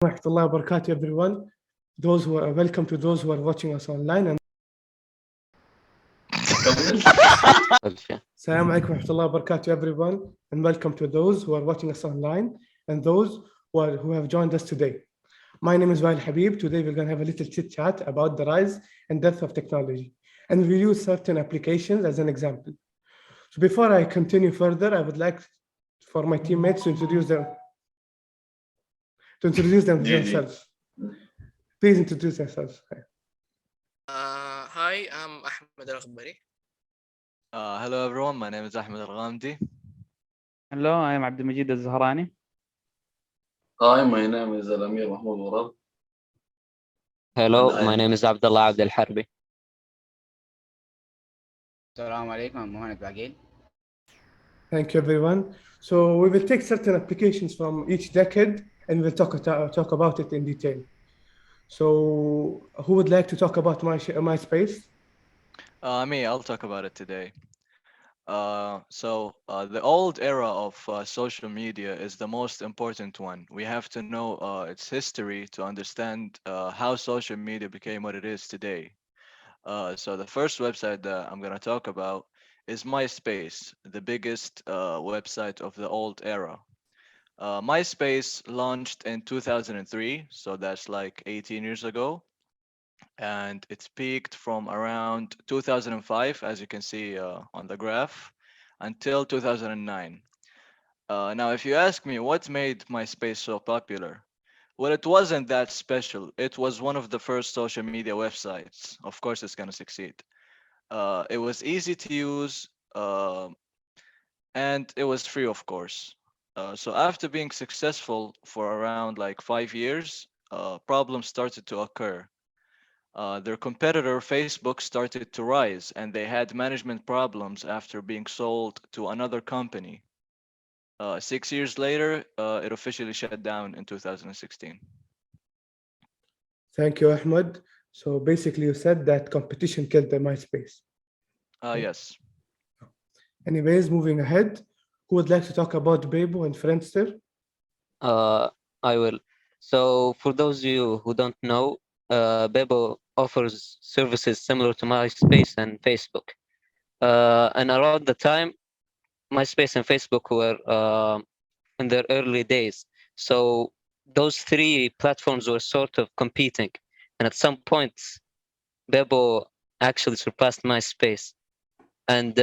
Warahmatullahi wabarakatuh, everyone. Those who are welcome to those who are watching us online. And Assalamu alaikum warahmatullahi wabarakatuh, everyone, and welcome to those who are watching us online and those who have joined us today. My name is Wael Habib. Today we're going to have a little chit chat about the rise and depth of technology, and we'll use certain applications as an example. So before I continue further, I would like for my teammates to introduce themselves. Please introduce yourselves. Hi, I'm Ahmed Abdullah. Hello everyone, my name is Ahmed Al-Ghamdi. Hello, I am Abdulmajeed Saed. Hi, my name is Ameer Muhammed. Hello, my name is Abdullah Alharbi. Assalamu alaikum, I'm Muhannad. Thank you, everyone. So we will take certain applications from each decade and we'll talk about it in detail. So who would like to talk about MySpace? Me, I'll talk about it today. The old era of social media is the most important one. We have to know its history to understand how social media became what it is today. So the first website that I'm going to talk about is MySpace, the biggest website of the old era. MySpace launched in 2003, so that's like 18 years ago. And it's peaked from around 2005, as you can see on the graph, until 2009. Now, if you ask me what made MySpace so popular, well, it wasn't that special. It was one of the first social media websites. Of course, it's going to succeed. It was easy to use, and it was free, of course. So after being successful for around like 5 years, problems started to occur. Their competitor Facebook started to rise, and they had management problems after being sold to another company. 6 years later, it officially shut down in 2016. Thank you, Ahmed. So basically you said that competition killed the MySpace. Yes. Anyways, moving ahead, who would like to talk about Bebo and Friendster? I will. So for those of you who don't know, Bebo offers services similar to MySpace and Facebook. And around the time, MySpace and Facebook were in their early days. So those three platforms were sort of competing. And at some point, Bebo actually surpassed MySpace. And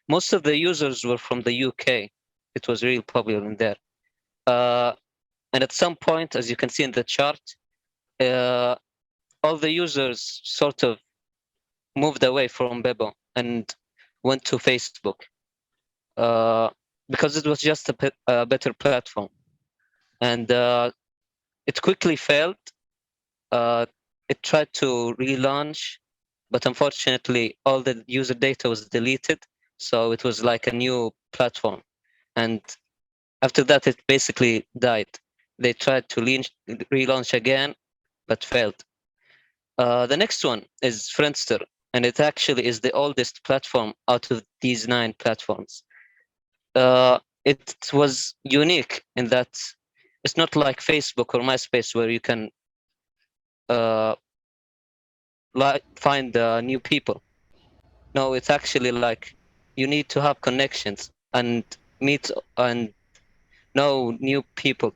most of the users were from the UK. It was really popular in there. And at some point, as you can see in the chart, all the users sort of moved away from Bebo and went to Facebook because it was just a better platform. And it quickly failed. It tried to relaunch, but unfortunately, all the user data was deleted. So it was like a new platform. And after that, it basically died. They tried to relaunch again, but failed. The next one is Friendster, and it actually is the oldest platform out of these 9 platforms. It was unique in that it's not like Facebook or MySpace where you can find new people. No, it's actually like you need to have connections and meet and know new people.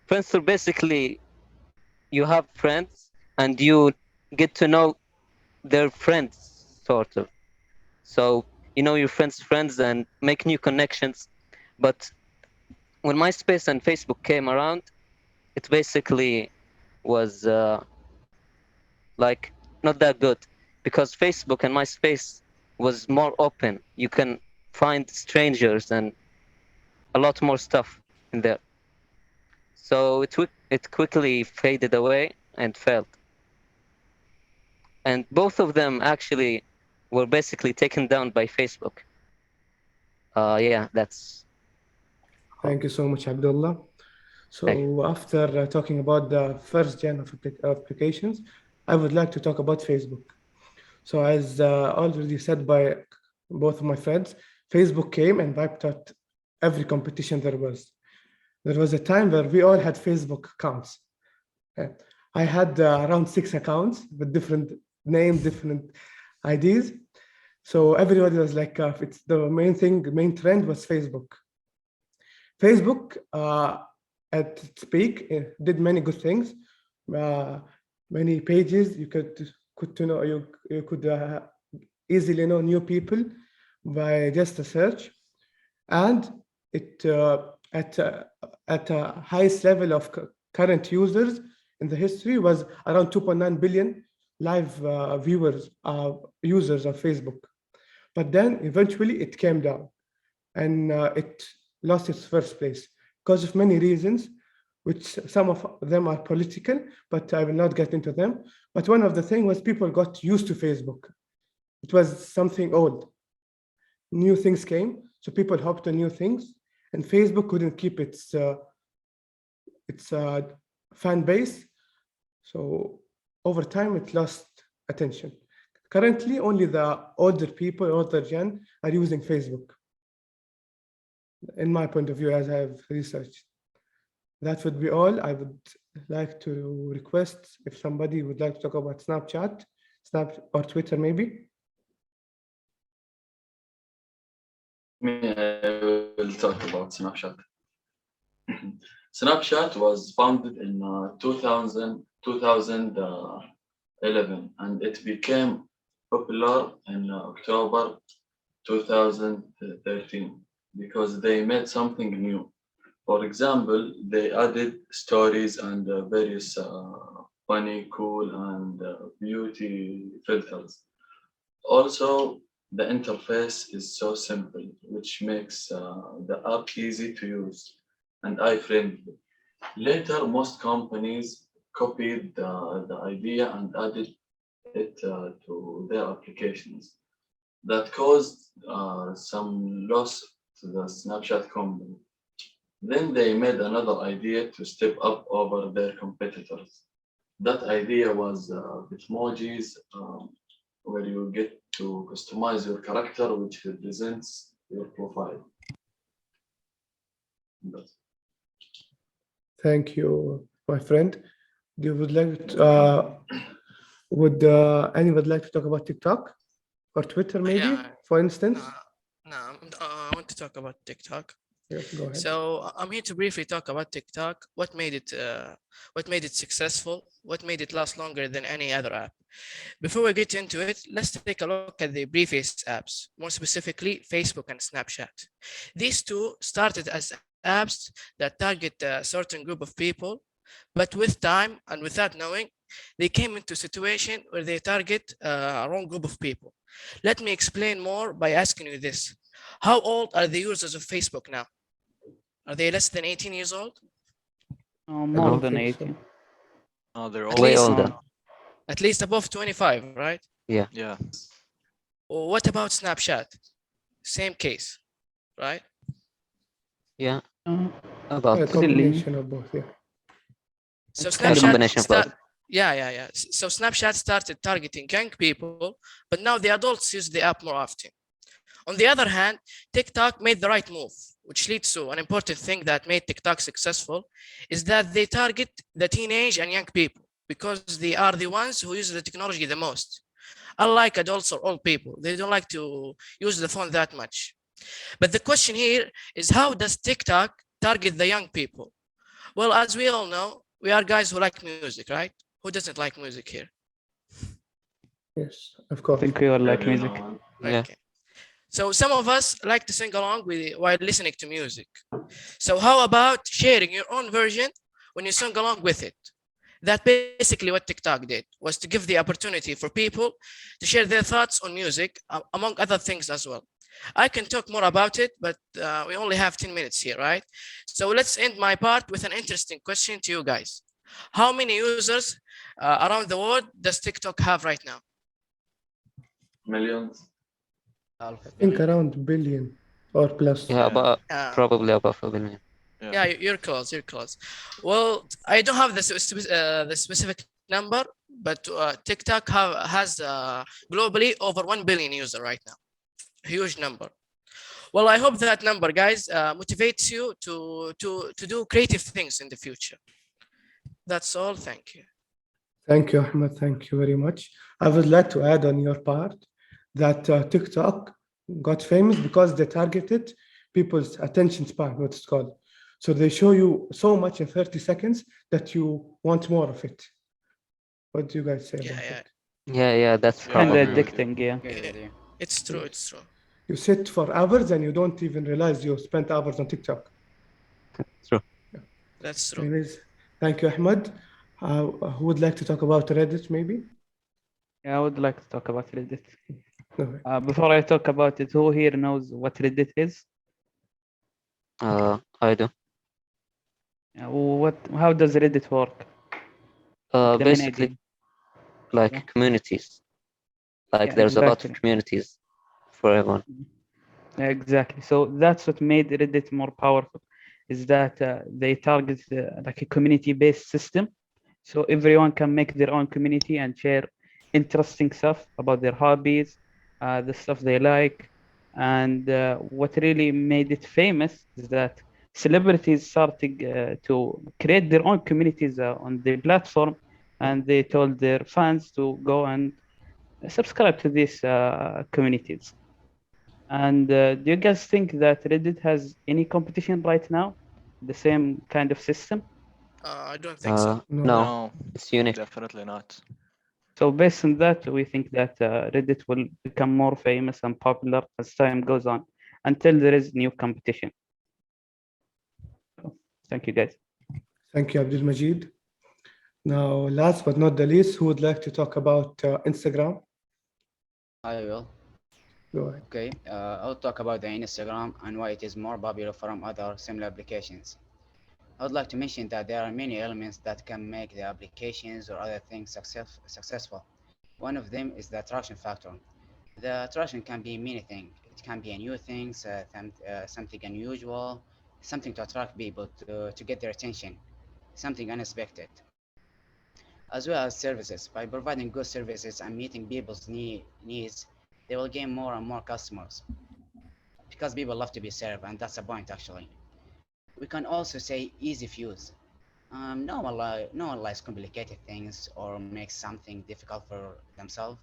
Friendster, basically, you have friends and you get to know their friends, sort of. So you know your friends and make new connections. But when MySpace and Facebook came around, it basically was like not that good, because Facebook and MySpace was more open. You can find strangers and a lot more stuff in there. So it quickly faded away and failed. And both of them actually were basically taken down by Facebook. Yeah, that's. Thank you so much, Abdullah. So after talking about the first gen of applications, I would like to talk about Facebook. So as already said by both of my friends, Facebook came and wiped out every competition there was. there was a time where we all had Facebook accounts. I had around 6 accounts with different names, different IDs. So everybody was like, it's the main trend was Facebook. Facebook at its peak did many good things. Many pages you could easily know new people by just a search, and it at a highest level of current users in the history was around 2.9 billion live users of Facebook. But then eventually it came down, and it lost its first place because of many reasons, which some of them are political, but I will not get into them. But one of the things was people got used to Facebook. It was something old. New things came, so people hopped on new things, and Facebook couldn't keep its fan base. So over time, it lost attention. Currently, only the older people, older gen, are using Facebook. In my point of view, as I have researched. That would be all. I would like to request if somebody would like to talk about Snapchat, or Twitter maybe. I will talk about Snapchat. Snapchat was founded in 2011, and it became popular in October 2013 because they made something new. For example, they added stories and various funny, cool, and beauty filters. Also, the interface is so simple, which makes the app easy to use and eye-friendly. Later, most companies copied the idea and added it to their applications. That caused some loss to the Snapchat company. Then they made another idea to step up over their competitors. That idea was Bitmojis, where you get to customize your character, which represents your profile. Thank you, my friend. You would like to, anyone like to talk about TikTok or Twitter maybe, for instance? No, I want to talk about TikTok. Yeah, go ahead. So I'm here to briefly talk about TikTok, what made it successful, what made it last longer than any other app. Before we get into it, let's take a look at the previous apps, more specifically Facebook and Snapchat. These two started as apps that target a certain group of people, but with time and without knowing, they came into a situation where they target a wrong group of people. Let me explain more by asking you this. How old are the users of Facebook now? Are they less than 18 years old? More than 18. Oh, they're At all Way least- older. At least above 25, right? Yeah. What about Snapchat? Same case, right? Yeah. Uh, About A combination of both, yeah. So kind of combination of both. Yeah. So Snapchat started targeting young people, but now the adults use the app more often. On the other hand, TikTok made the right move, which leads to an important thing that made TikTok successful, is that they target the teenage and young people because they are the ones who use the technology the most. Unlike adults or old people, they don't like to use the phone that much. But the question here is, how does TikTok target the young people? Well, as we all know, we are guys who like music, right? Who doesn't like music here? Yes, of I course. think we all like music. Yeah. Okay. So some of us like to sing along while listening to music. So how about sharing your own version when you sing along with it? That's basically what TikTok did, was to give the opportunity for people to share their thoughts on music, among other things as well. I can talk more about it, but we only have 10 minutes here, right? So let's end my part with an interesting question to you guys. How many users around the world does TikTok have right now? Millions. I think around billion or plus. Yeah, about Uh, probably above a billion. Yeah, you're close. You're close. Well, I don't have the specific number, but TikTok has globally over 1 billion users right now. Huge number. Well, I hope that number, guys, motivates you to do creative things in the future. That's all. Thank you. Thank you, Ahmed. Thank you very much. I would like to add on your part that TikTok got famous because they targeted people's attention span, what it's called. So they show you so much in 30 seconds that you want more of it. What do you guys say about it? Yeah, that's Yeah, I Kind of agree with you. addicting, yeah. Agree with you. It's true. It's true. You sit for hours and you don't even realize you spent hours on TikTok. True. That's true. Anyways, thank you, Ahmed. Who would like to talk about Reddit, maybe? Yeah, I would like to talk about Reddit. No. Before I talk about it, who here knows what Reddit is? I do. How does Reddit work? The main Basically, idea. like Yeah. communities. Like Yeah, there's a lot exactly. of communities for everyone. Exactly. So that's what made Reddit more powerful, is that they target like a community-based system. So everyone can make their own community and share interesting stuff about their hobbies, the stuff they like. And what really made it famous is that celebrities started to create their own communities on the platform, and they told their fans to go and subscribe to these communities. And do you guys think that Reddit has any competition right now? The same kind of system? I don't think so. No. No, It's unique. definitely not. So based on that, we think that Reddit will become more famous and popular as time goes on, until there is new competition. So, thank you, guys. Thank you, Abdulmajeed. Now, last but not the least, who would like to talk about Instagram? I will. Go ahead. Okay, I'll talk about the Instagram and why it is more popular from other similar applications. I would like to mention that there are many elements that can make the applications or other things successful. One of them is the attraction factor. The attraction can be many things. It can be a new thing, something unusual, something to attract people to get their attention, something unexpected. As well as services. By providing good services and meeting people's needs, they will gain more and more customers. Because people love to be served, and that's the point actually. We can also say easy of use. No one likes complicated things or makes something difficult for themselves.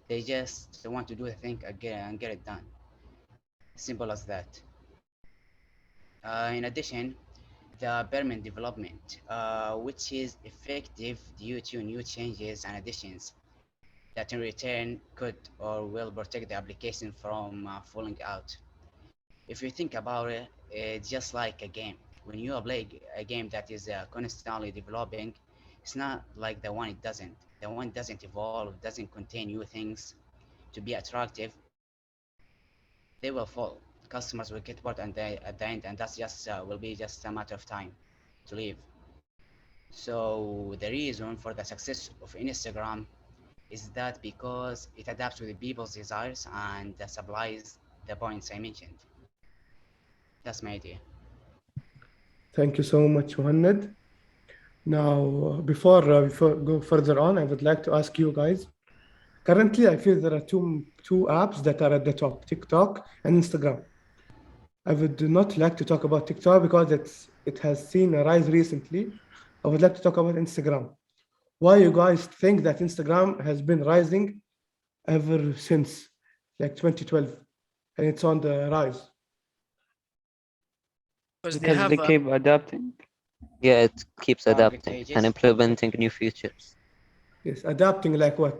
They just want to do the thing and get it done. Simple as that. In addition, the permanent development, which is effective due to new changes and additions that in return could or will protect the application from falling out. If you think about it, it's just like a game. When you play a game that is constantly developing, it's not like the one it doesn't. The one doesn't evolve, doesn't contain new things to be attractive. They will fall. Customers will get bored at the end, and that's just will be just a matter of time to leave. So the reason for the success of Instagram is that because it adapts to the people's desires and supplies the points I mentioned. That's my idea. Thank you so much, Muhannad. Now, before go further on, I would like to ask you guys. Currently, I feel there are two apps that are at the top: TikTok and Instagram. I would not like to talk about TikTok because it has seen a rise recently. I would like to talk about Instagram. Why you guys think that Instagram has been rising ever since like 2012, and it's on the rise? Because they Because have they keep adapting. Yeah, it keeps Target adapting ages. and implementing new features. Yes, adapting like what?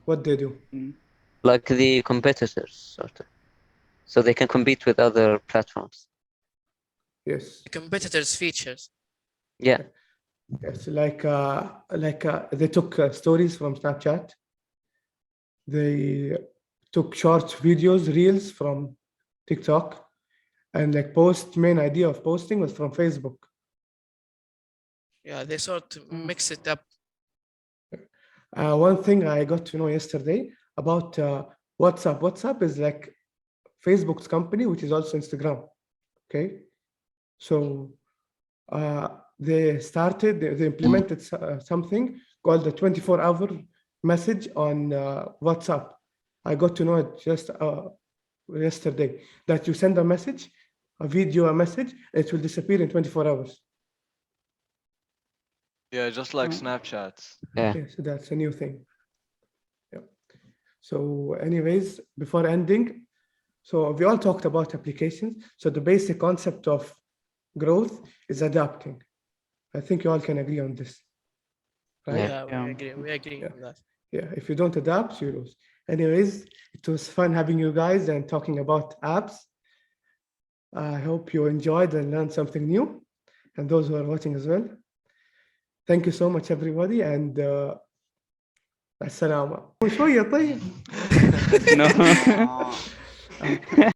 What they do? Like the competitors, sort of. So they can compete with other platforms. Yes, competitors' features. Yeah. yes, like they took stories from Snapchat. They took short videos, reels from TikTok, and like main idea of posting was from Facebook. Yeah, they sort of mix it up. One thing I got to know yesterday about WhatsApp. WhatsApp is like Facebook's company, which is also Instagram. Okay, so they implemented something called the 24-hour message on WhatsApp. I got to know it just yesterday, that you send a message, a video, a message, it will disappear in 24 hours. Yeah, just like Snapchat. Yeah. Yes, that's a new thing. Yeah. So anyways, before ending, so we all talked about applications. So the basic concept of growth is adapting. I think you all can agree on this. Right? Yeah, Yeah. we agree Yeah. on that. Yeah, if you don't adapt, you lose. Anyways, it was fun having you guys and talking about apps. I hope you enjoyed and learned something new, and those who are watching as well. Thank you so much, everybody, and السلامة. شوية طيب. No. آه.